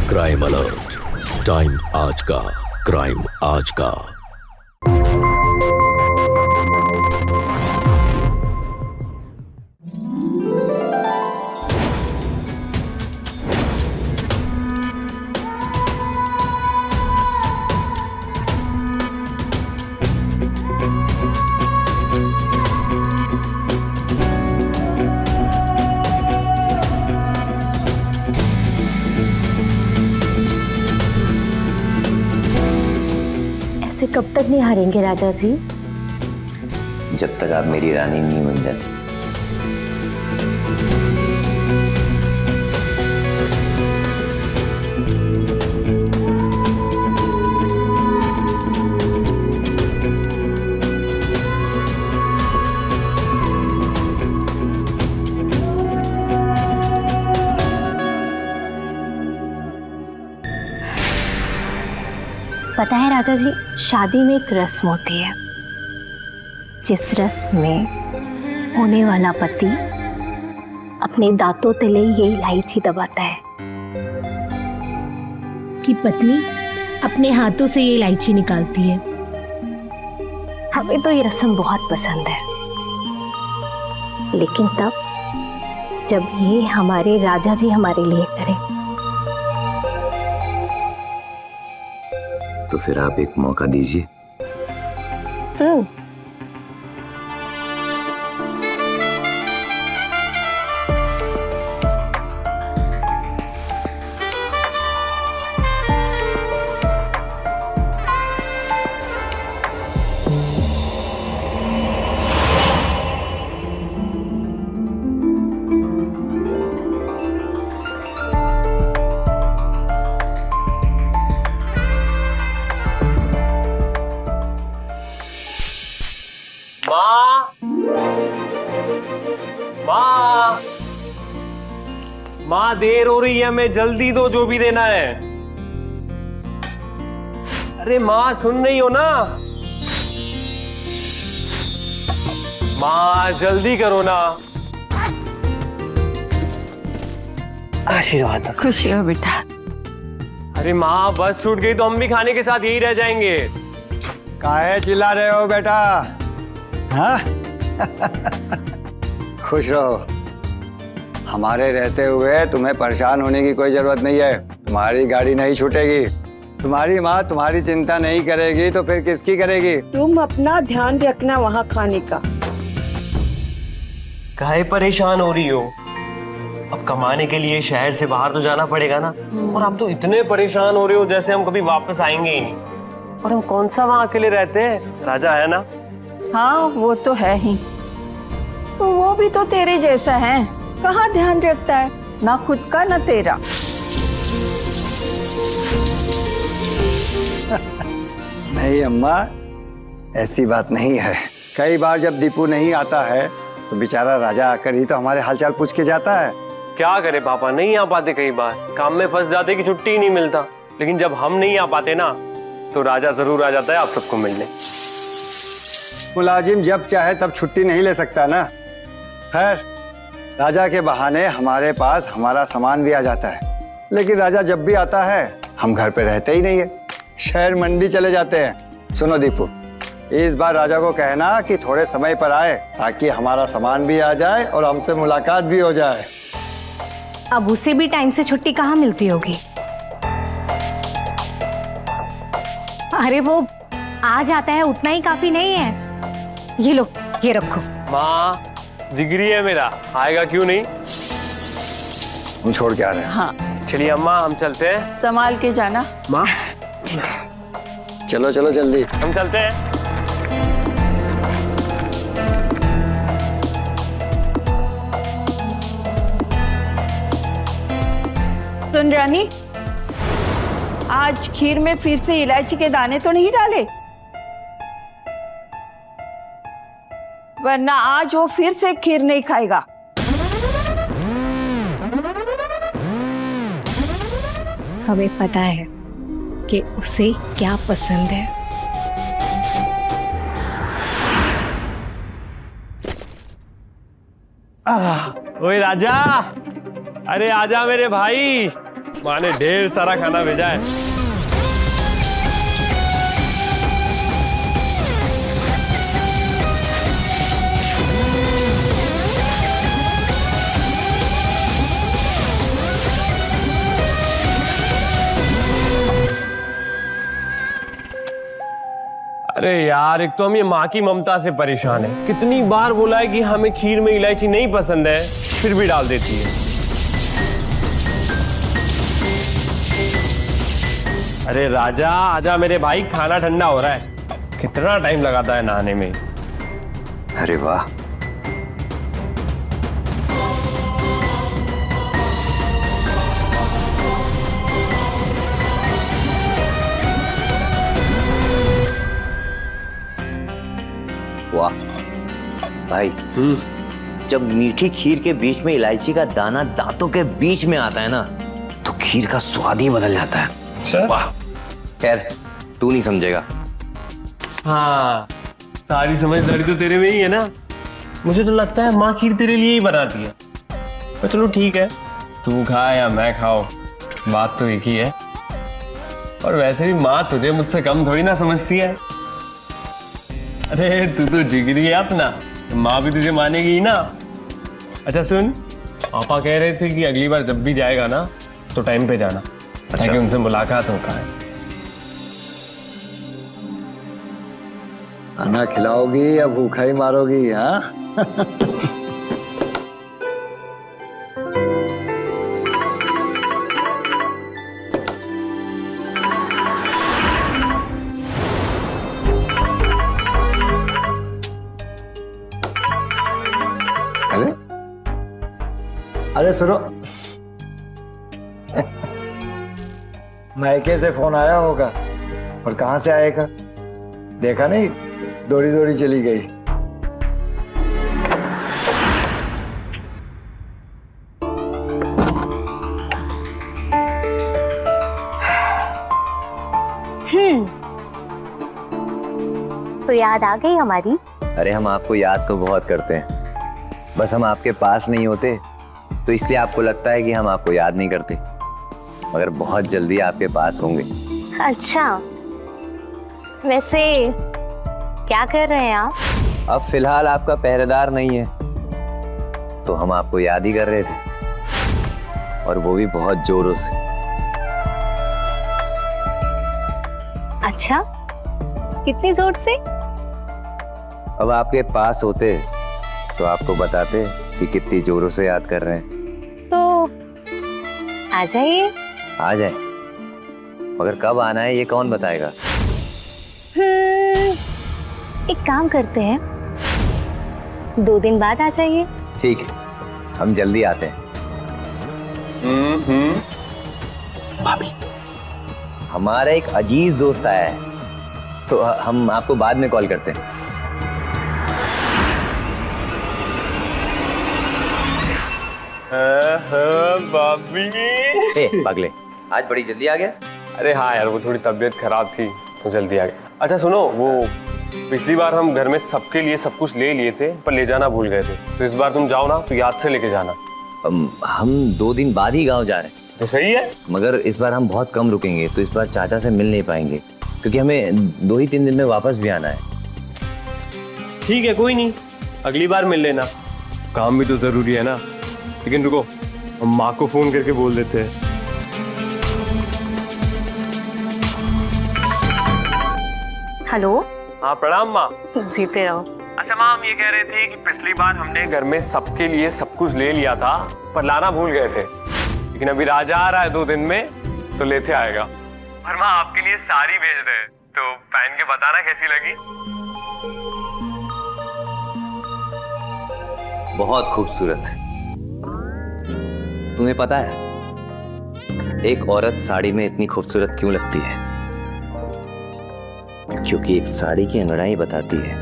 Crime alert, time आज का, crime आज का। ऐसे कब तक नहीं हारेंगे राजा जी? जब तक आप मेरी रानी नहीं बन जाती। पता है राजा जी, शादी में एक रस्म होती है जिस रस्म में होने वाला पति अपने दांतों तले ये इलायची दबाता है कि पत्नी अपने हाथों से ये इलायची निकालती है। हमें तो ये रस्म बहुत पसंद है, लेकिन तब जब ये हमारे राजा जी हमारे लिए करें। तो फिर आप एक मौका दीजिए। माँ देर हो रही है, हमें जल्दी दो जो भी देना है। अरे माँ सुन रही हो ना? माँ जल्दी करो ना। आशीर्वाद। खुशी हो बेटा। अरे माँ बस छूट गई तो हम भी खाने के साथ यही रह जाएंगे। काहे चिल्ला रहे हो बेटा? हाँ? खुश रहो, हमारे रहते हुए तुम्हें परेशान होने की कोई जरूरत नहीं है। तुम्हारी गाड़ी नहीं छूटेगी। तुम्हारी माँ तुम्हारी चिंता नहीं करेगी तो फिर किसकी करेगी? तुम अपना ध्यान रखना वहाँ खाने का। काहे परेशान हो रही हो? अब कमाने के लिए शहर से बाहर तो जाना पड़ेगा ना। और आप तो इतने परेशान हो रहे हो जैसे हम कभी वापस आएंगे ही नहीं। और हम कौन सा वहाँ अकेले रहते हैं, राजा है ना। हाँ वो तो है ही, तो वो भी तो तेरे जैसा है, कहाँ ध्यान रखता है, ना खुद का ना तेरा। नहीं अम्मा, ऐसी बात नहीं है। कई बार जब दीपू नहीं आता है तो बेचारा राजा आकर ही तो हमारे हालचाल पूछ के जाता है। क्या करे पापा, नहीं आ पाते, कई बार काम में फंस जाते कि छुट्टी ही नहीं मिलता। लेकिन जब हम नहीं आ पाते ना तो राजा जरूर आ जाता है आप सबको मिलने। मुलाजिम जब चाहे तब छुट्टी नहीं ले सकता ना। खैर, राजा के बहाने हमारे पास हमारा सामान भी आ जाता है। लेकिन राजा जब भी आता है हम घर पे रहते ही नहीं है, शहर मंडी चले जाते हैं। सुनो दीपू, इस बार राजा को कहना कि थोड़े समय पर आए ताकि हमारा सामान भी आ जाए और हमसे मुलाकात भी हो जाए। अब उसे भी टाइम से छुट्टी कहाँ मिलती होगी? अरे वो आ जाता है, उतना ही काफी नहीं है। ये लो, ये रखो। माँ जिगरी है मेरा, आएगा क्यों नहीं। हम छोड़ के आ रहे हैं। हाँ चलिए अम्मा हम चलते हैं। संभाल के जाना। माँ चलो चलो जल्दी। हम चलते हैं। सुन रानी, आज खीर में फिर से इलायची के दाने तो नहीं डाले, वरना आज वो फिर से खीर नहीं खाएगा। हमें पता है कि उसे क्या पसंद है। ओए राजा, अरे आजा मेरे भाई, माँ ने ढेर सारा खाना भेजा है। अरे यार, एक तो हम ये माँ की ममता से परेशान है। कितनी बार बोला है कि हमें खीर में इलायची नहीं पसंद है, फिर भी डाल देती है। अरे राजा आजा मेरे भाई, खाना ठंडा हो रहा है। कितना टाइम लगाता है नहाने में। अरे वाह, वाह भाई, जब मीठी खीर के बीच में इलायची का दाना दांतों के बीच में आता है ना, तो खीर का स्वाद ही बदल जाता है। वाह, खैर तू नहीं समझेगा। हाँ, सारी समझदारी तो तेरे में ही है ना। मुझे तो लगता है माँ खीर तेरे लिए ही बनाती है। तो चलो ठीक है, तू खा या मैं खाओ, बात तो एक ही है। और वैसे भी माँ तुझे मुझसे कम थोड़ी ना समझती है। अरे तू तो जिगरी है अपना, माँ भी तुझे मानेगी ही ना। अच्छा सुन, पापा कह रहे थे कि अगली बार जब भी जाएगा ना तो टाइम पे जाना, ताकि उनसे मुलाकात हो पाए। खाना खिलाओगी या भूखा ही मारोगी? हाँ अरे अरे सुनो, मायके से फोन आया होगा। और कहां से आएगा? देखा नहीं, दौड़ी दौड़ी चली गई। तो याद आ गई हमारी? अरे हम आपको याद तो बहुत करते हैं, बस हम आपके पास नहीं होते तो इसलिए आपको लगता है कि हम आपको याद नहीं करते, मगर बहुत जल्दी आपके पास होंगे। अच्छा, वैसे क्या कर रहे हैं आप? अब फिलहाल आपका पहरेदार नहीं है, तो हम आपको याद ही कर रहे थे, और वो भी बहुत जोरों से। अच्छा, कितनी जोर से? अब आपके पास होते तो आपको बताते कि कितनी जोरों से याद कर रहे हैं। तो आ जाइए। आ जाए, मगर कब आना है ये कौन बताएगा? एक काम करते हैं, 2 दिन बाद आ जाइए। ठीक है, हम जल्दी आते हैं। भाभी, हमारा एक अजीज दोस्त आया है, तो हम आपको बाद में कॉल करते हैं। भाभी। ए, पागले, आज बड़ी जल्दी आ गया? अरे हाँ यार, वो थोड़ी तबीयत खराब थी तो जल्दी आ गया। अच्छा सुनो, वो पिछली बार हम घर में सबके लिए सब कुछ ले लिए थे, पर ले जाना भूल गए थे। तो इस बार तुम जाओ ना तो याद से लेके जाना। हम 2 दिन बाद ही गांव जा रहे हैं। तो सही है, मगर इस बार हम बहुत कम रुकेंगे, तो इस बार चाचा से मिल नहीं पाएंगे, क्योंकि हमें 2 ही 3 दिन में वापस भी आना है। ठीक है, कोई नहीं, अगली बार मिल लेना। काम भी तो जरूरी है ना। लेकिन रुको, हम माँ को फोन करके बोल देते हैं। हेलो। हाँ प्रणाम माँ। जीते रहो। अच्छा माँ, हम ये कह रहे थे कि पिछली बार हमने घर में सबके लिए सब कुछ ले लिया था, पर लाना भूल गए थे। लेकिन अभी राजा आ रहा है 2 दिन में, तो लेते आएगा। और माँ आपके लिए साड़ी भेज रहे हैं, तो पहन के बताना कैसी लगी। बहुत खूबसूरत। तुम्हें पता है एक औरत साड़ी में इतनी खूबसूरत क्यों लगती है? क्योंकि एक साड़ी की अंगड़ाई बताती है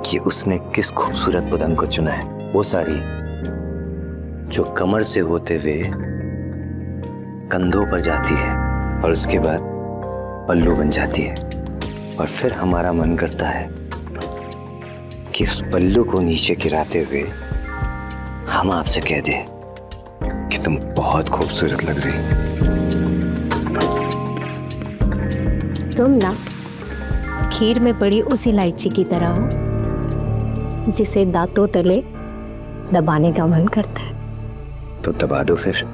कि उसने किस खूबसूरत बदन को चुना है। वो साड़ी जो कमर से होते हुए कंधों पर जाती है और उसके बाद पल्लू बन जाती है, और फिर हमारा मन करता है कि इस पल्लू को नीचे गिराते हुए हम आपसे कह दें कि तुम बहुत खूबसूरत लग रही। तुम ना खीर में पड़ी उस इलायची की तरह हो जिसे दांतों तले दबाने का मन करता है। तो दबा दो फिर।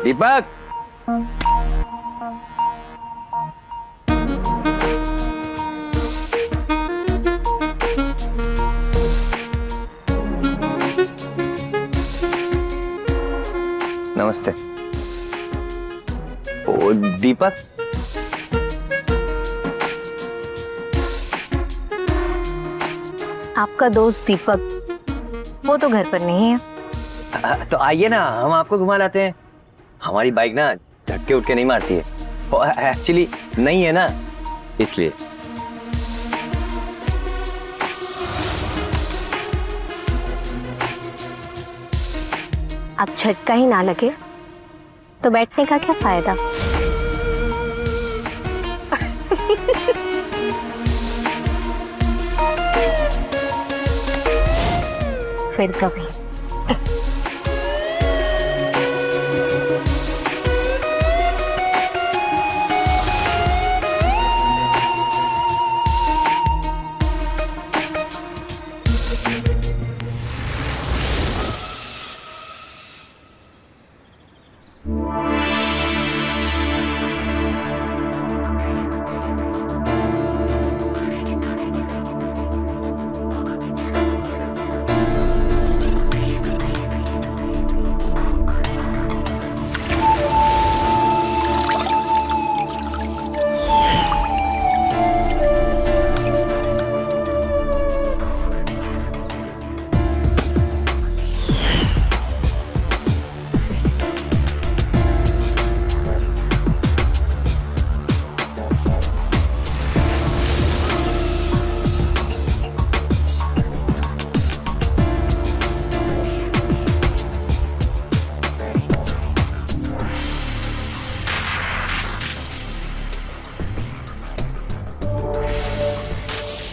दीपक, नमस्ते। ओ दीपक, आपका दोस्त दीपक वो तो घर पर नहीं है। तो आइए ना, हम आपको घुमा लाते हैं। हमारी बाइक ना झटके उठ के नहीं मारती है, वो एक्चुअली नहीं है ना, इसलिए। अब झटका ही ना लगे तो बैठने का क्या फायदा। फिर कभी।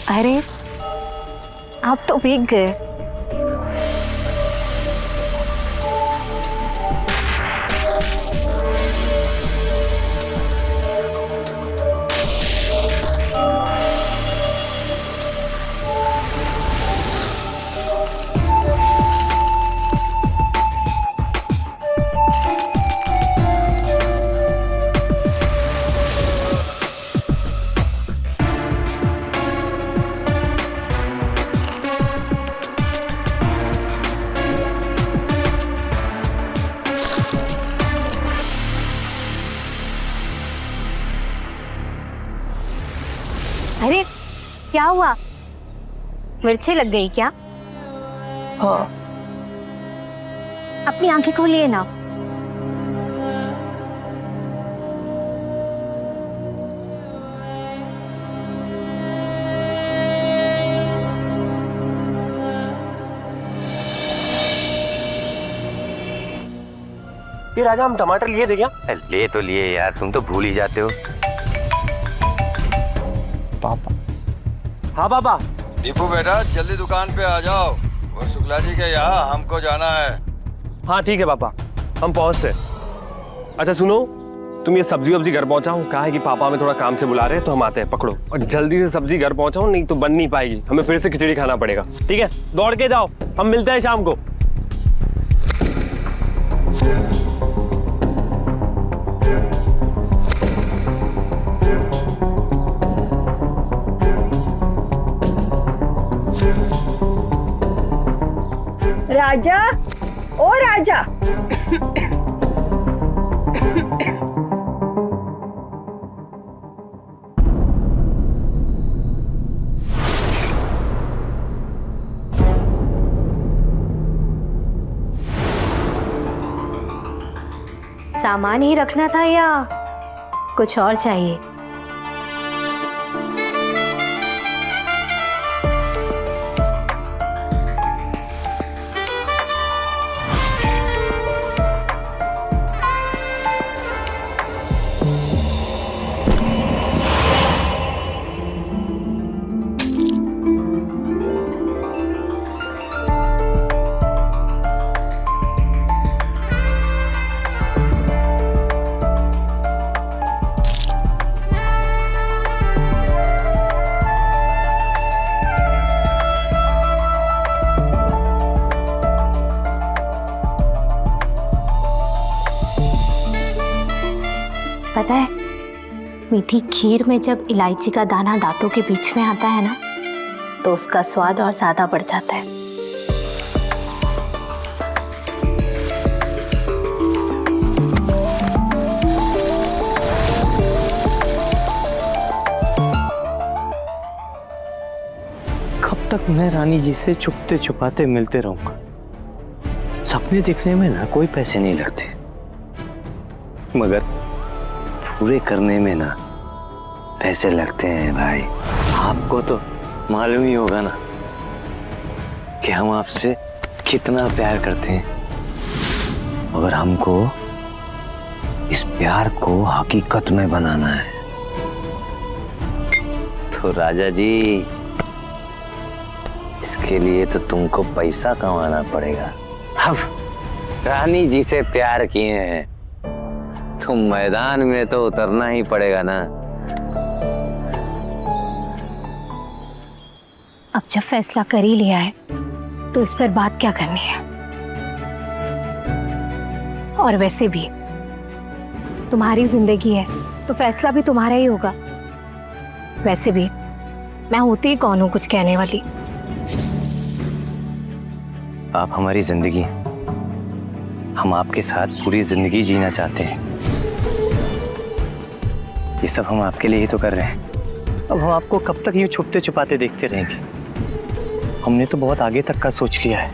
अरे आप तो भीग गए। अरे क्या हुआ? मिर्ची लग गई क्या? हाँ। अपनी आंखें खोलिए ना। ये राजा हम टमाटर लिए थे क्या? ले तो लिए यार, तुम तो भूल ही जाते हो। पापा। हाँ पापा। दीपू बेटा जल्दी दुकान पे आ जाओ, वो शुक्ला जी के यहाँ हमको जाना है। हाँ ठीक है पापा, हम पहुंचते। अच्छा सुनो, तुम ये सब्जी वब्जी घर पहुंचाओ। कहा है कि पापा हमें थोड़ा काम से बुला रहे हैं, तो हम आते हैं। पकड़ो और जल्दी से सब्जी घर पहुंचाओ, नहीं तो बन नहीं पाएगी, हमें फिर से खिचड़ी खाना पड़ेगा। ठीक है, दौड़ के जाओ, हम मिलते हैं शाम को। राजा, ओ राजा। सामान ही रखना था या कुछ और चाहिए? पता है, मीठी खीर में जब इलायची का दाना दांतों के बीच में आता है ना, तो उसका स्वाद और ज्यादा बढ़ जाता है। कब तक मैं रानी जी से छुपते छुपाते मिलते रहूंगा? सपने देखने में ना कोई पैसे नहीं लगते, मगर पूरे करने में ना पैसे लगते हैं भाई। आपको तो मालूम ही होगा ना कि हम आपसे कितना प्यार करते हैं, मगर हमको इस प्यार को हकीकत में बनाना है। तो राजा जी, इसके लिए तो तुमको पैसा कमाना पड़ेगा। अब रानी जी से प्यार किए हैं तो मैदान में तो उतरना ही पड़ेगा ना। अब जब फैसला कर ही लिया है तो इस पर बात क्या करनी है? और वैसे भी तुम्हारी जिंदगी है तो फैसला भी तुम्हारा ही होगा। वैसे भी मैं होती ही कौन हूं कुछ कहने वाली। आप हमारी जिंदगी हैं, हम आपके साथ पूरी जिंदगी जीना चाहते हैं। ये सब हम आपके लिए ही तो कर रहे हैं। अब हम आपको कब तक यूं छुपते छुपाते देखते रहेंगे? हमने तो बहुत आगे तक का सोच लिया है।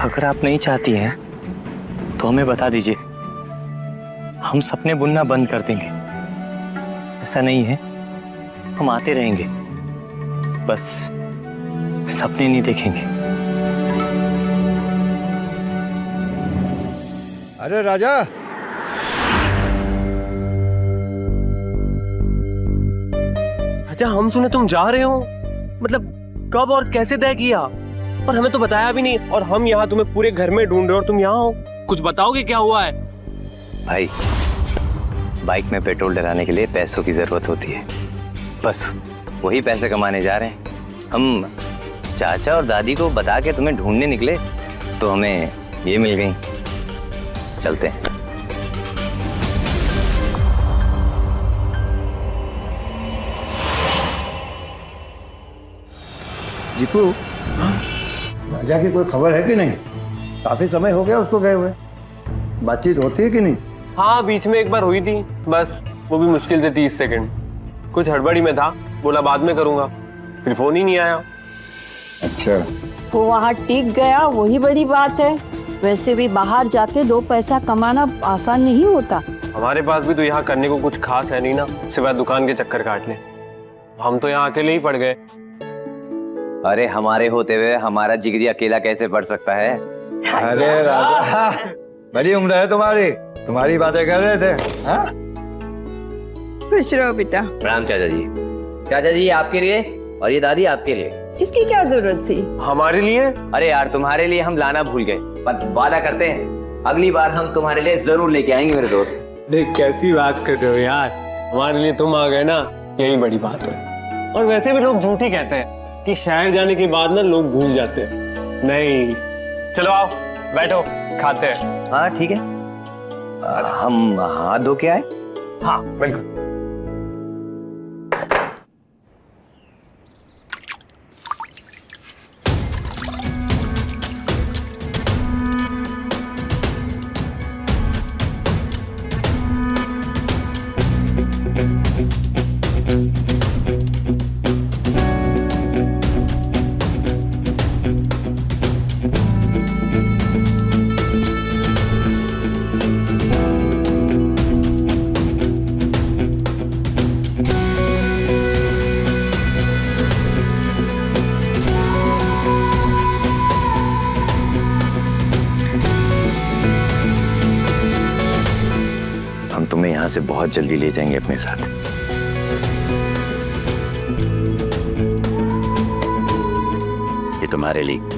अगर आप नहीं चाहती हैं तो हमें बता दीजिए, हम सपने बुनना बंद कर देंगे। ऐसा नहीं है, हम आते रहेंगे, बस सपने नहीं देखेंगे। अरे राजा, अच्छा हम सुने तुम जा रहे हो, मतलब कब और कैसे तय किया? और हमें तो बताया भी नहीं, और हम यहाँ तुम्हें पूरे घर में ढूंढ रहे हो और तुम यहाँ हो। कुछ बताओगे क्या हुआ है? भाई, बाइक में पेट्रोल डलाने के लिए पैसों की जरूरत होती है, बस वही पैसे कमाने जा रहे हैं। हम चाचा और दादी को बता के तुम्हें ढूंढने निकले तो हमें ये मिल गई। चलते हैं। दीपू, राजा की कोई खबर है कि नहीं? काफी समय हो गया उसको गए हुए। बातचीत होती है कि नहीं? हाँ बीच में एक बार हुई थी, बस वो भी मुश्किल से 30 सेकंड। कुछ हड़बड़ी में था, बोला बाद में करूंगा, फिर फोन ही नहीं आया। अच्छा, वो वहाँ टिक गया, वही बड़ी बात है। वैसे भी बाहर जाके 2 पैसा कमाना आसान नहीं होता। हमारे पास भी तो यहाँ करने को कुछ खास है नहीं ना, सिवाय दुकान के चक्कर काटने। हम तो यहाँ अकेले ही पड़ गए। अरे हमारे होते हुए हमारा जिगरी अकेला कैसे पढ़ सकता है? अरे राजा, बड़ी उम्र है तुम्हारी बातें कर रहे थे। हाँ? खुश रहो बेटा। प्रणाम चाचा जी। चाचा जी आपके लिए और ये दादी आपके लिए। इसकी क्या जरूरत थी? हमारे लिए? अरे यार तुम्हारे लिए हम लाना भूल गए, पर वादा करते हैं अगली बार हम तुम्हारे लिए जरूर लेके आएंगे मेरे दोस्त। देख कैसी बात कर रहे हो यार, हमारे लिए तुम आ गए ना, यही बड़ी बात है। और वैसे भी लोग झूठ ही कहते हैं कि शहर जाने के बाद ना लोग भूल जाते हैं। नहीं, चलो आओ बैठो, खाते हैं। हाँ ठीक है, हम हाथ धो के आए। हाँ बिल्कुल। तुम्हें यहाँ से बहुत जल्दी ले जाएंगे अपने साथ। ये तुम्हारे लिए।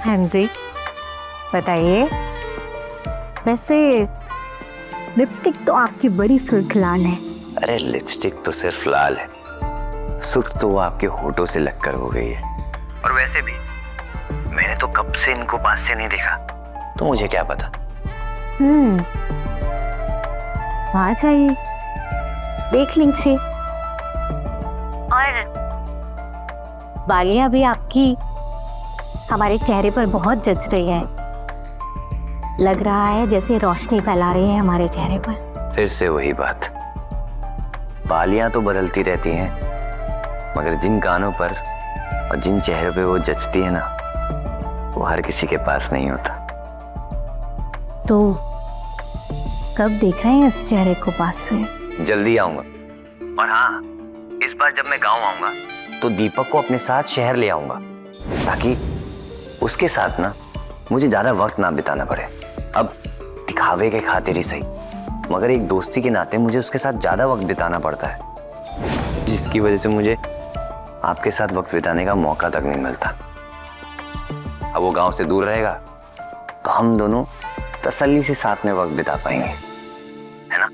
हाँ जी, बताइए। वैसे लिपस्टिक तो आपकी बड़ी सुर्ख लाल है। अरे लिपस्टिक तो सिर्फ लाल है, सुर्ख तो वो आपके होठों से लगकर हो गई है। और वैसे भी मैंने तो कब से इनको पास से नहीं देखा, तो मुझे क्या पता। आ जाइए, देख लीजिए। और बालियां भी आपकी हमारे चेहरे पर बहुत जच रही है। लग रहा है जैसे रोशनी फैला रही है हमारे चेहरे पर। फिर से वही बात, बालियां तो बदलती रहती हैं, मगर जिन कानों पर और जिन चेहरों पे वो जचती है ना, वो हर किसी के पास नहीं होता। तो कब देख रहे हैं इस चेहरे को पास से? जल्दी आऊंगा। और हाँ, इस बार जब मैं गांव आऊंगा तो दीपक को अपने साथ शहर ले आऊंगा, ताकि उसके साथ ना मुझे ज्यादा वक्त ना बिताना पड़े। अब दिखावे के खातिर ही सही, मगर एक दोस्ती के नाते मुझे उसके साथ ज्यादा वक्त बिताना पड़ता है, जिसकी वजह से मुझे आपके साथ वक्त बिताने का मौका तक नहीं मिलता। अब वो गांव से दूर रहेगा तो हम दोनों तसल्ली से साथ में वक्त बिता पाएंगे, है ना?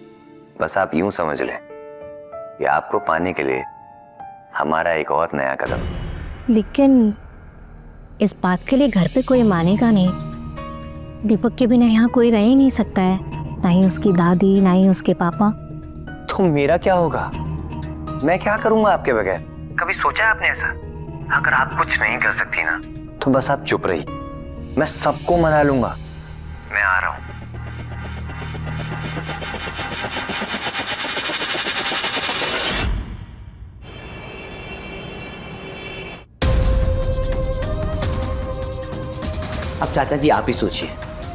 बस आप यूं समझ लें कि आपको पाने के लिए हमारा एक और नया कदम। लेकिन इस बात के लिए घर पे कोई मानेगा नहीं। दीपक के बिना यहाँ कोई रह ही नहीं सकता है, ना ही उसकी दादी, ना ही उसके पापा। तो मेरा क्या होगा? मैं क्या करूंगा आपके बगैर? कभी सोचा है आपने ऐसा? अगर आप कुछ नहीं कर सकती ना, तो बस आप चुप रही, मैं सबको मना लूंगा। मैं आ रहा हूं। अब चाचा जी आप ही सोचिए।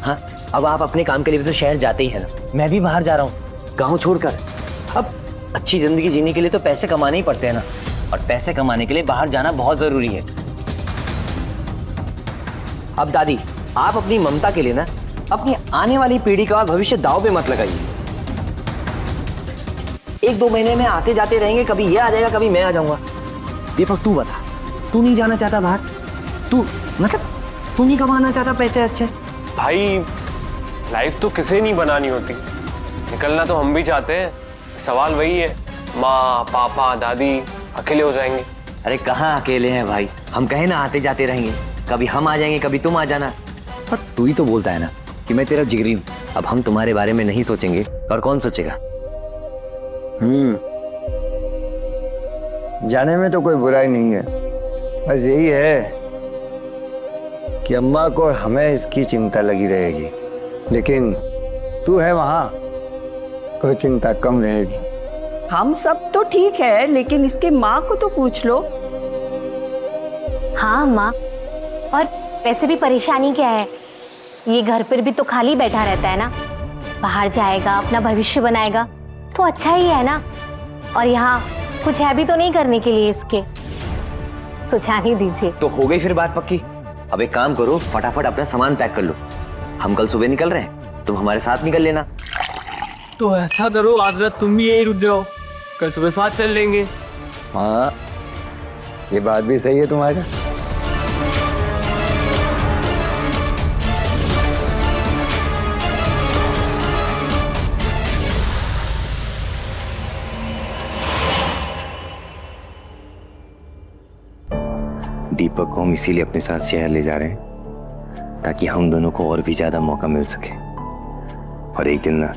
हाँ, अब आप अपने काम के लिए भी तो शहर जाते ही है ना, मैं भी बाहर जा रहा हूँ गांव छोड़कर। अब अच्छी जिंदगी जीने के लिए तो पैसे कमाने ही पड़ते हैं ना, और पैसे कमाने के लिए बाहर जाना बहुत जरूरी है। अब दादी, आप अपनी ममता के लिए ना अपनी आने वाली पीढ़ी का भविष्य दांव पे मत लगाइए। 1-2 महीने में आते जाते रहेंगे, कभी ये आ जाएगा कभी मैं आ जाऊंगा। दीपक तू बता, तू नहीं जाना चाहता बाहर? तू मतलब तू नहीं कमाना चाहता पैसे अच्छे? भाई लाइफ तो किसे नहीं बनानी होती, निकलना तो हम भी चाहते हैं। सवाल वही है, माँ पापा दादी अकेले हो जाएंगे। अरे कहाँ अकेले हैं भाई, हम कहे ना आते जाते रहेंगे, कभी हम आ जाएंगे, कभी तुम आ जाना। और तू ही तो बोलता है ना कि मैं तेरा जिगरी हूं। अब हम तुम्हारे बारे में नहीं सोचेंगे और कौन सोचेगा? जाने में तो कोई बुराई नहीं है, बस यही है कि अम्मा को हमें इसकी चिंता लगी रहेगी, लेकिन तू है वहां, कोई चिंता कम रहेगी। हम सब तो ठीक है, लेकिन इसके माँ को तो पूछ लो। हाँ माँ, और वैसे भी परेशानी क्या है, ये घर पर भी तो खाली बैठा रहता है ना, बाहर जाएगा अपना भविष्य बनाएगा तो अच्छा ही है ना, और यहाँ कुछ है भी तो नहीं करने के लिए इसके, तो जाने दीजिए। तो हो गई फिर बात पक्की। अब एक काम करो, फटाफट अपना सामान पैक कर लो। हम कल सुबह निकल रहे हैं, तुम हमारे साथ निकल लेना। तो ऐसा करो, आज रात तुम भी यही रुक जाओ, कल सुबह साथ चल लेंगे। हाँ, ये बात भी सही है तुम्हारी। दीपक को हम इसीलिए अपने साथ शहर ले जा रहे हैं ताकि हम दोनों को और भी ज्यादा मौका मिल सके, और एक दिन ना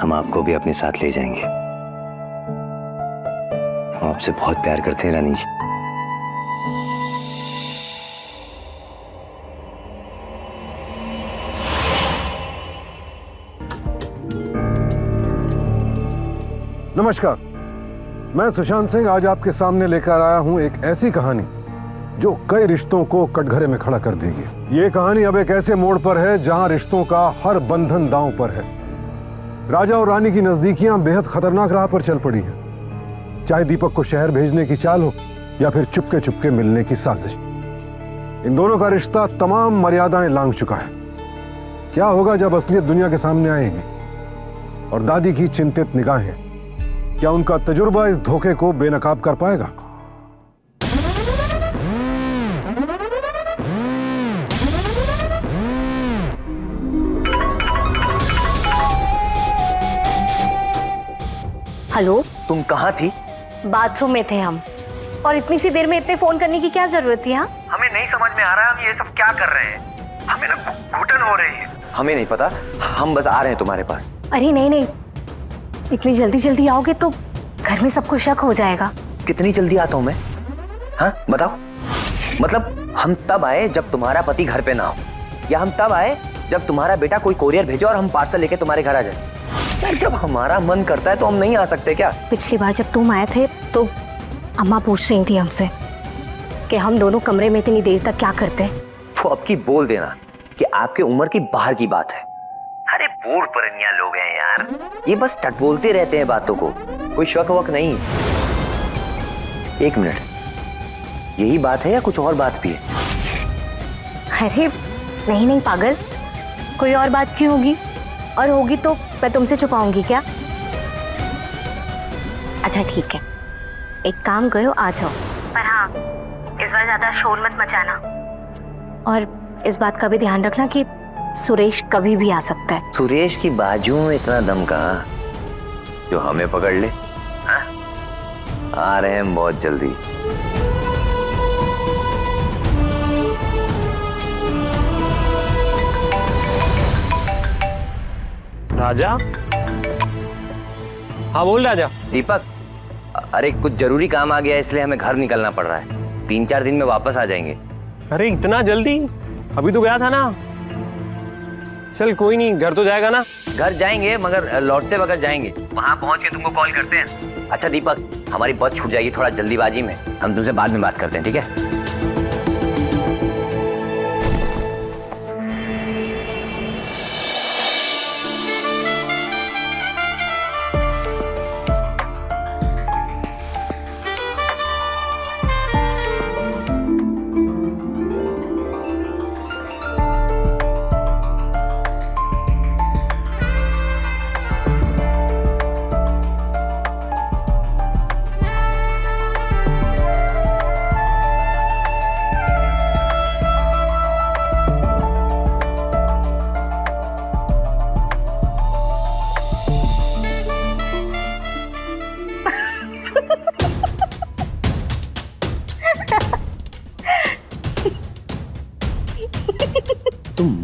हम आपको भी अपने साथ ले जाएंगे। हम आपसे बहुत प्यार करते हैं रानी जी। नमस्कार, मैं सुशांत सिंह आज आपके सामने लेकर आया हूं एक ऐसी कहानी जो कई रिश्तों को कटघरे में खड़ा कर देगी। ये कहानी अब एक ऐसे मोड़ पर है जहां रिश्तों का हर बंधन दांव पर है। राजा और रानी की नजदीकियां बेहद खतरनाक राह पर चल पड़ी हैं। चाहे दीपक को शहर भेजने की चाल हो या फिर चुपके चुपके मिलने की साजिश, इन दोनों का रिश्ता तमाम मर्यादाएं लांघ चुका है। क्या होगा जब असलियत दुनिया के सामने आएगी? और दादी की चिंतित निगाहें, क्या उनका तजुर्बा इस धोखे को बेनकाब कर पाएगा? हेलो, तुम कहाँ थी? बाथरूम में थे हम, और इतनी सी देर में इतने फोन करने की क्या जरूरत थी? हाँ, हमें नहीं समझ में आ रहा है हम ये सब क्या कर रहे हैं। हमें ना घुटन हो रही है। हमें नहीं पता, हम बस आ रहे हैं तुम्हारे पास। अरे नहीं नहीं, इतनी जल्दी जल्दी आओगे तो घर में सबको शक हो जाएगा। कितनी जल्दी आता हूँ मैं? हाँ बताओ, मतलब हम तब आए जब तुम्हारा पति घर पे ना हो, या हम तब आए जब तुम्हारा बेटा कोई कोरियर भेजो और हम पार्सल लेके तुम्हारे घर आ जाए? यार जब हमारा मन करता है तो हम नहीं आ सकते क्या? पिछली बार जब तुम आए थे तो अम्मा पूछ रही थी हमसे कि हम दोनों कमरे में इतनी देर तक क्या करते। तो अब की बोल देना कि आपके उम्र की बाहर की बात है। अरे बूढ़ परनिया लोग हैं यार, ये बस टट बोलते रहते हैं बातों को, कोई शक वक नहीं। एक मिनट, यही बात है या कुछ और बात भी है? अरे नहीं नहीं पागल, कोई और बात क्यों होगी? और होगी तो मैं तुमसे छुपाऊंगी क्या? अच्छा ठीक है, एक काम करो, आ जाओ, पर हाँ इस बार ज्यादा शोर मत मचाना, और इस बात का भी ध्यान रखना कि सुरेश कभी भी आ सकता है। सुरेश की बाजुओं में इतना दम कहाँ जो हमें पकड़ ले? हाँ? आ रहे हैं हम बहुत जल्दी। राजा? हाँ बोल राजा। दीपक, अरे कुछ जरूरी काम आ गया है इसलिए हमें घर निकलना पड़ रहा है। 3-4 दिन में वापस आ जाएंगे। अरे इतना जल्दी? अभी तो गया था ना। चल कोई नहीं, घर तो जाएगा ना? घर जाएंगे मगर लौटते वक्त जाएंगे, वहां पहुंच के तुमको कॉल करते हैं। अच्छा दीपक, हमारी बस छूट जाएगी थोड़ा जल्दीबाजी में, हम तुमसे बाद में बात करते हैं, ठीक है?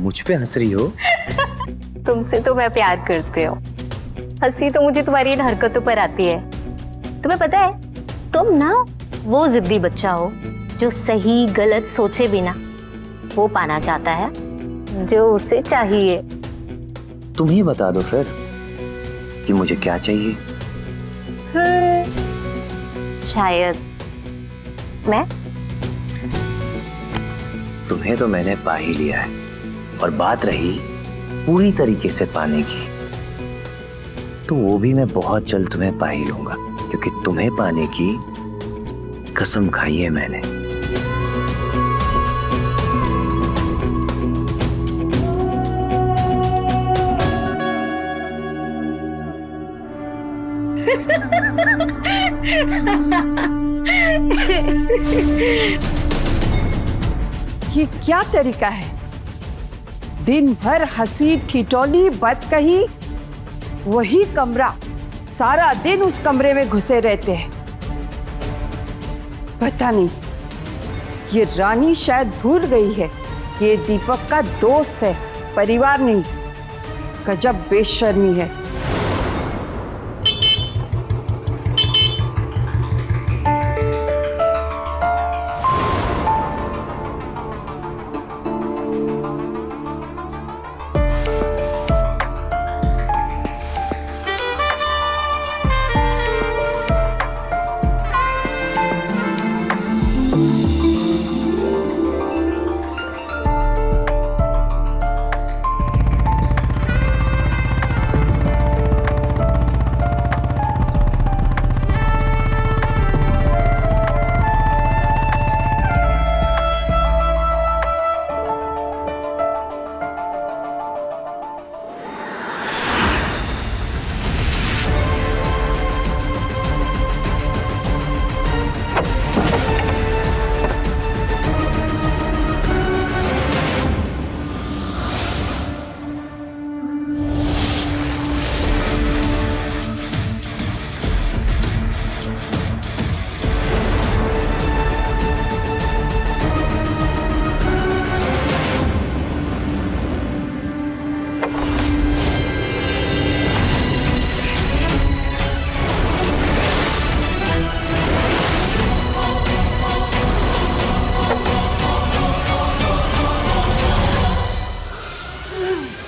मुझ पे हंस रही हो? तुमसे तो मैं प्यार करती हूँ, हंसी तो मुझे तुम्हारी इन हरकतों पर आती है। तुम्हें पता है, तुम ना वो जिद्दी बच्चा हो जो सही गलत सोचे बिना वो पाना चाहता है जो उसे चाहिए। तुम ही बता दो फिर कि मुझे क्या चाहिए। शायद मैं। तुम्हें तो मैंने पा ही लिया है, और बात रही पूरी तरीके से पाने की, तो वो भी मैं बहुत जल्द तुम्हें पा ही लूंगा, क्योंकि तुम्हें पाने की कसम खाई है मैंने। ये क्या तरीका है? दिन भर हंसी ठिठोली बात कही, वही कमरा, सारा दिन उस कमरे में घुसे रहते हैं। पता नहीं, ये रानी शायद भूल गई है ये दीपक का दोस्त है, परिवार नहीं। गजब बेशर्मी है।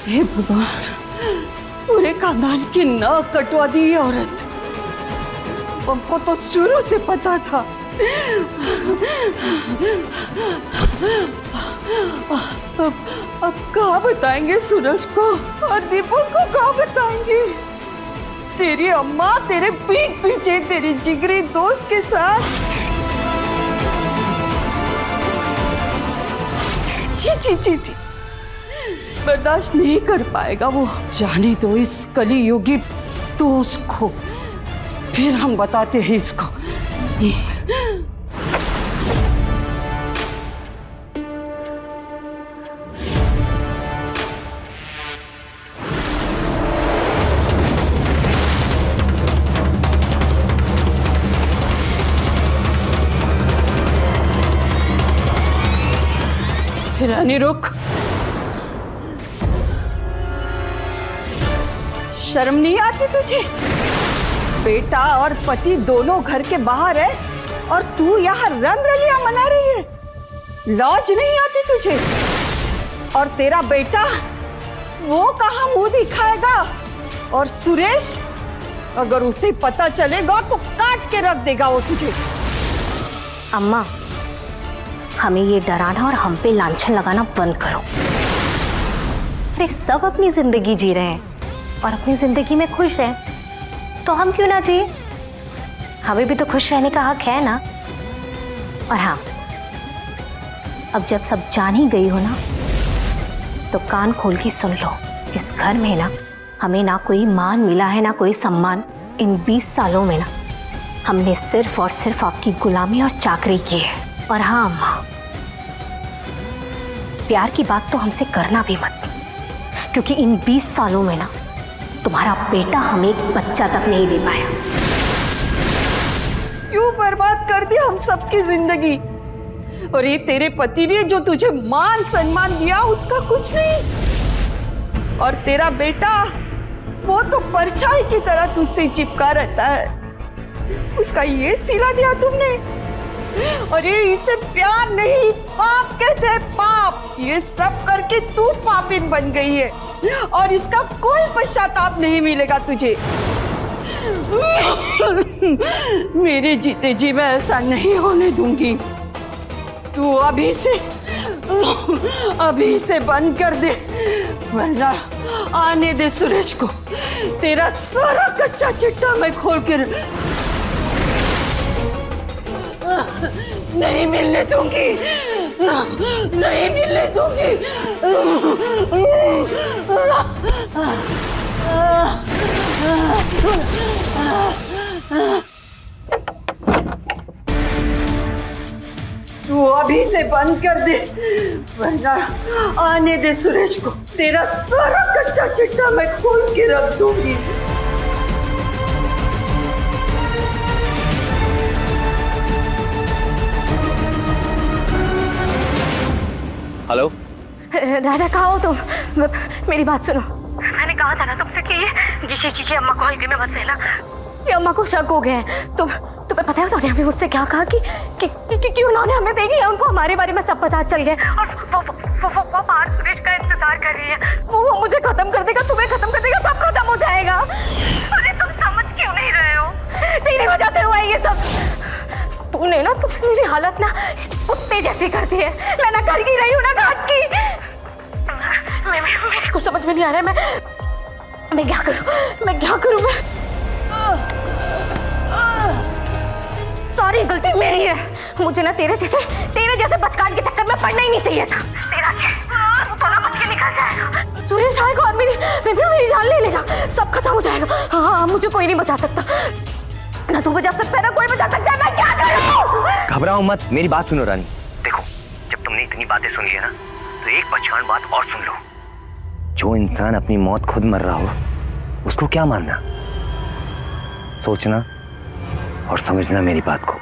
हे भगवान, पूरे खानदान की नाक कटवा दी ये औरत। हमको तो शुरू से पता था। अब कहाँ बताएंगे सूरज को और दीपक को कहाँ बताएंगे? तेरी अम्मा तेरे पीठ पीछे तेरी जिगरी दोस्त के साथ। छी छी छी छी, बर्दाश्त नहीं कर पाएगा वो। जाने दो इस कलियुगी दोस्त को, फिर हम बताते हैं इसको। रानी रुक, शर्म नहीं आती तुझे? बेटा और पति दोनों घर के बाहर है और तू यहाँ रंगरलियां मना रही है। लॉज नहीं आती तुझे? और तेरा बेटा वो कहाँ मुंह दिखाएगा? और सुरेश, अगर उसे पता चलेगा तो काट के रख देगा वो तुझे। अम्मा, हमें ये डराना और हम पे लांछन लगाना बंद करो। अरे सब अपनी जिंदगी जी रहे हैं और अपनी जिंदगी में खुश हैं, तो हम क्यों ना जिए? हमें भी तो खुश रहने का हक है ना। और हाँ, अब जब सब जान ही गई हो ना, तो कान खोल के सुन लो। इस घर में ना हमें ना कोई मान मिला है ना कोई सम्मान। इन 20 सालों में ना हमने सिर्फ और सिर्फ आपकी गुलामी और चाकरी की है। और हाँ अम्मा, प्यार की बात तो हमसे करना भी मत, क्योंकि इन 20 सालों में ना तुम्हारा बेटा हमें एक बच्चा तक नहीं दे पाया। क्यों बर्बाद कर दी हम सबकी जिंदगी? और ये तेरे पति ने जो तुझे मान सम्मान दिया उसका कुछ नहीं। और तेरा बेटा वो तो परछाई की तरह तुझसे चिपका रहता है। उसका ये सिला दिया तुमने। अरे इसे प्यार नहीं पाप कहते हैं, पाप। ये सब करके तू पापिन बन गई है और इसका कोई पश्चाताप नहीं मिलेगा तुझे। मेरे जीते जी मैं ऐसा नहीं होने दूंगी। तू अभी से बंद कर दे, वरना आने दे सुरेश को। तेरा सारा कच्चा चिट्टा मैं खोल कर नहीं मिलने दूंगी, नहीं मिलने दूंगी। तू अभी से बंद कर दे, वरना आने दे सुरेश को। तेरा सारा कच्चा चिट्टा मैं खोल के रख दूंगी। हेलो राजा, कहाँ हो तुम? मेरी बात सुनो। मैंने कहा था ना तुमसे कि ये अम्मा को हल्के में मत सहना। ये अम्मा को शक हो गया है। तुम्हें पता है उन्होंने हमें मुझसे क्या कहा कि उन्होंने हमें देखी है, उनको हमारे बारे में सब पता चल गया और वो बाहर सुरेश का इंतजार कर रही है। वो मुझे खत्म कर देगा, तुम्हें खत्म कर देगा, सब खत्म हो जाएगा। अरे तुम समझ क्यों नहीं रहे हो? तेरी वजह से हुआ है ये सब। तूने ना मेरी हालत ना कुत्ते जैसी कर दी है। मैं ना घर की रही हूँ ना घाट की। मेरे कुछ समझ में नहीं आ रहा है। मैं क्या करूँ मैं? सारी गलती मेरी है। मुझे ना तेरे जैसे बचकान के चक्कर में पड़ना ही नहीं चाहिए था। तेरा क्या तो ना बच के निकल जाएगा। सुरेश आएगा और मेरी जान ले लेगा, सब खत्म हो जाएगा। हाँ, मुझे कोई नहीं बचा सकता। ना तू बचा सकता है ना कोई बचा सकता है। मैं क्या करूं? घबराओ मत, मेरी बात सुनो रानी। देखो, जब तुमने इतनी बातें सुन ली है ना, तो एक पहचान बात और सुन लो। जो इंसान अपनी मौत खुद मर रहा हो, उसको क्या मानना? सोचना और समझना मेरी बात को।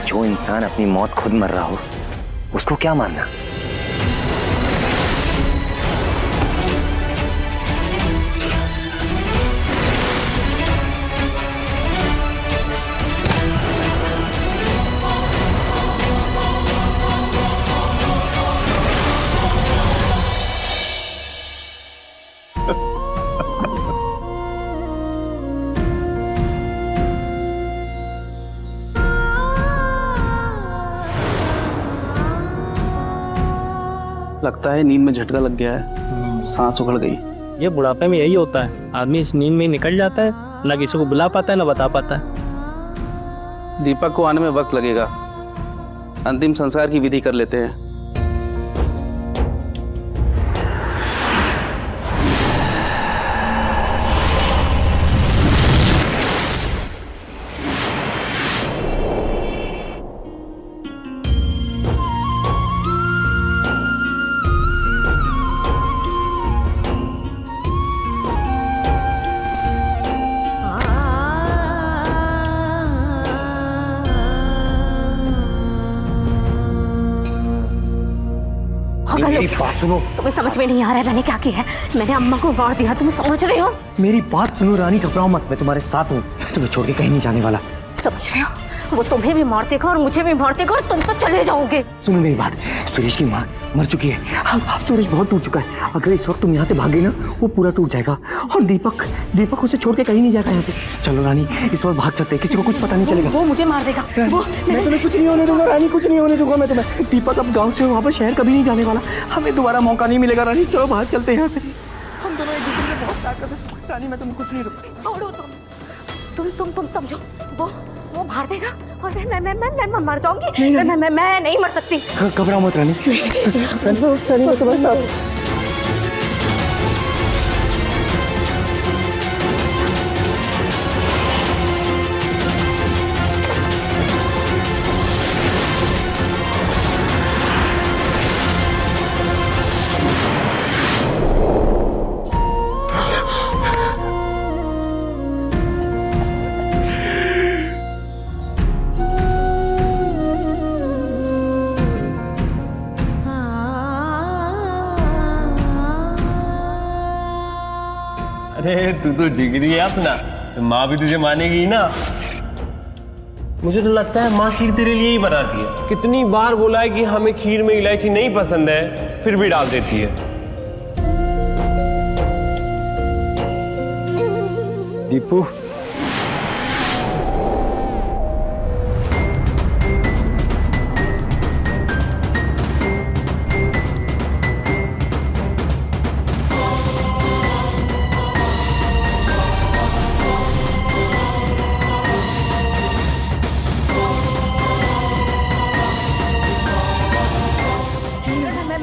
जो इंसान अपनी मौत खुद मर रहा हो, उसको क्या मानना? लगता है नींद में झटका लग गया है, सांस उखड़ गई। ये बुढ़ापे में यही होता है, आदमी इस नींद में ही निकल जाता है, ना किसी को बुला पाता है ना बता पाता है। दीपक को आने में वक्त लगेगा, अंतिम संस्कार की विधि कर लेते हैं। मेरी बात सुनो। तुम्हें समझ में नहीं आ रहा है मैंने क्या किया है? मैंने अम्मा को मार दिया, तुम समझ रहे हो? मेरी बात सुनो रानी, घबराओ मत, मैं तुम्हारे साथ हूँ, तुम्हें छोड़ के कहीं नहीं जाने वाला। समझ रहे हो? वो तुम्हें भी मार देगा और मुझे भी मार देगा और तुम तो चले जाओगे। सुनो मेरी बात, सुरेश की माँ मर चुकी है। अब सुरेश बहुत टूट चुका है। अगर इस वक्त तुम यहाँ से भागे ना, वो पूरा टूट जाएगा। और दीपक उसे छोड़ के कहीं नहीं जाएगा यहाँ से। चलो रानी, इस वक्त भाग सकते हैं, किसी को कुछ पता नहीं चलेगा। वो मुझे मार देगा। मैं तुम्हें कुछ नहीं होने दूंगा रानी, कुछ नहीं होने दूंगा मैं तुम्हें। दीपक अब गाँव से वापस शहर कभी नहीं जाने वाला। हमें दोबारा मौका नहीं मिलेगा रानी। चलो बाहर चलते हैं यहाँ से। हम दोनों एक दूसरे में बहुत ताकत है रानी, मैं तुम्हें कुछ नहीं दूंगा। छोड़ो तुम समझो, वो मार देगा और मैं मर जाऊंगी। मैं नहीं मर सकती। घबराओ मत रानी, मैं तुम्हारे साथ। अरे तू तो जिगरी है अपना, माँ भी तुझे मानेगी ही ना। मुझे तो लगता है माँ खीर तेरे लिए ही बनाती है। कितनी बार बोला है कि हमें खीर में इलायची नहीं पसंद है, फिर भी डाल देती है। दीपू,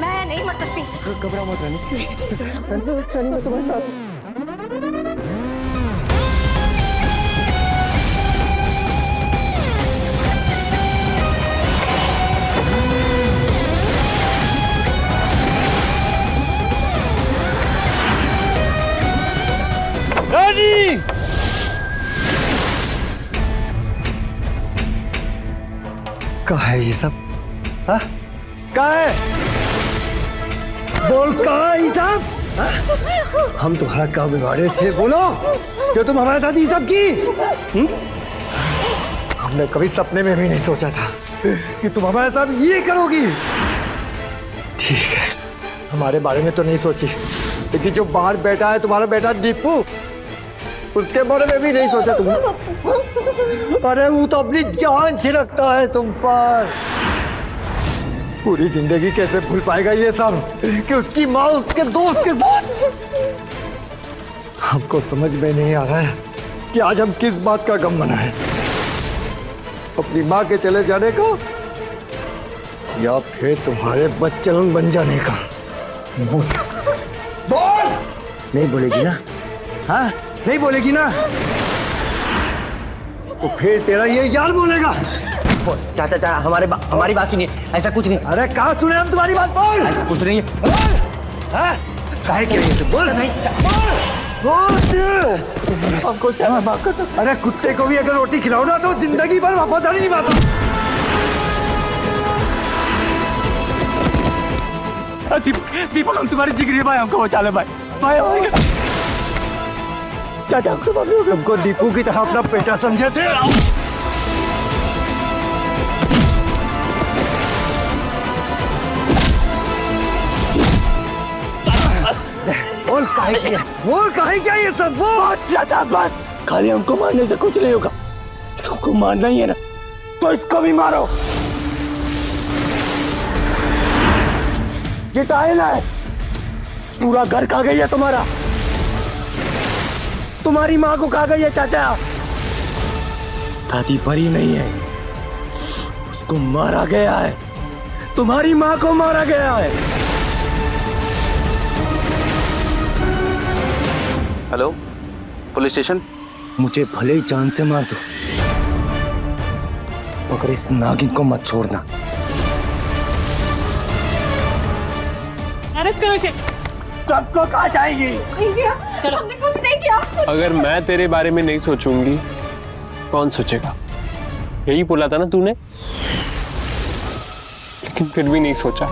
मैं नहीं मर सकती। घबरा मत रानी, रानी मैं तुम्हारे साथ। रानी, कहाँ है ये सब? हाँ, कहाँ है? बोल कहाँ है ये सब? हाँ? हम तुम्हारा क्या बिगाड़े थे, बोलो, जो तुम हमारे साथ ये सब की? हमने कभी सपने में भी नहीं सोचा था कि तुम हमारे साथ ये करोगी। ठीक है, हमारे बारे में तो नहीं सोची, लेकिन जो बाहर बैठा है तुम्हारा बेटा दीपू, उसके बारे में भी नहीं सोचा तुमने। अरे वो तो अपनी जान छिड़कता है तुम पर। पूरी जिंदगी कैसे भूल पाएगा ये सब कि उसकी माँ उसके दोस्त के साथ। हमको समझ में नहीं आ रहा है कि आज हम किस बात का गम मनाएं, अपनी माँ के चले जाने का या फिर तुम्हारे बच्चन बन जाने का। बोल, बोल। नहीं बोलेगी ना? हाँ, नहीं बोलेगी ना? तो फिर तेरा ये यार बोलेगा। चाचा चाचा हमारी बात सुनिए, ऐसा कुछ नहीं। अरे कहाँ सुने हम तुम्हारी बात? बोल। ऐसा कुछ नहीं है। बोल। हाँ? चाहे क्या ये सब? बोल नहीं। बोल। हमको चाहे माफ कर दो। अरे कुत्ते को भी अगर रोटी खिलाओ ना तो जिंदगी भर वापस आने नहीं पाता। दीपक हम तुम्हारी जिगरी भाई, हमको बचा ले भाई। भाई चाचा तुमको दीपू की तरह अपना बेटा समझे थे। बोल काहे क्या ये सब? बोल। चाचा बस, खाली हमको मारने से कुछ नहीं होगा। तुमको मारना ही है ना, तो इसको भी मारो। ये टाइल है, पूरा घर खा गई है तुम्हारा। तुम्हारी माँ को खा गई है चाचा। दादी परी नहीं है, उसको मारा गया है। तुम्हारी माँ को मारा गया है। Hello, police station. मुझे भले ही जान से मार दो, मगर इस नागिन को मत छोड़ना। अरेस्ट करो इसे। सबको कहा जाएगी। चलो, हमने कुछ नहीं किया। अगर मैं तेरे बारे में नहीं सोचूंगी, कौन सोचेगा? यही बोला था ना तूने, लेकिन फिर भी नहीं सोचा।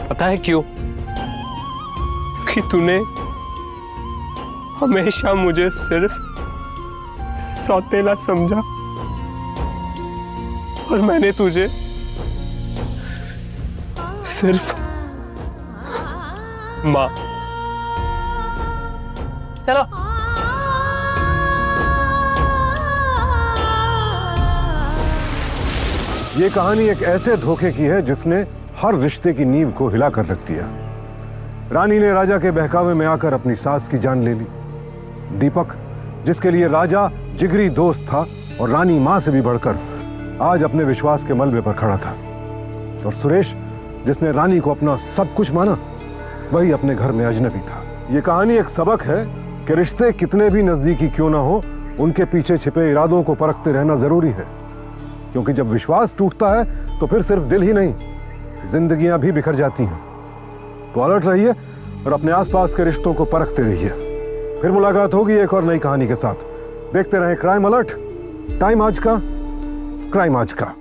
पता है क्यों? कि तूने हमेशा मुझे सिर्फ सौतेला समझा और मैंने तुझे सिर्फ माँ। चलो। ये कहानी एक ऐसे धोखे की है जिसने हर रिश्ते की नींव को हिला कर रख दिया। रानी ने राजा के बहकावे में आकर अपनी सास की जान ले ली। दीपक, जिसके लिए राजा जिगरी दोस्त था और रानी मां से भी बढ़कर, आज अपने विश्वास के मलबे पर खड़ा था। और सुरेश, जिसने रानी को अपना सब कुछ माना, वही अपने घर में अजनबी था। ये कहानी एक सबक है कि रिश्ते कितने भी नजदीकी क्यों ना हो, उनके पीछे छिपे इरादों को परखते रहना जरूरी है। क्योंकि जब विश्वास टूटता है तो फिर सिर्फ दिल ही नहीं, जिंदगियां भी बिखर जाती हैं। तो अलर्ट रहिए और अपने आसपास के रिश्तों को परखते रहिए। फिर मुलाकात होगी एक और नई कहानी के साथ। देखते रहें क्राइम अलर्ट। टाइम आज का, क्राइम आज का।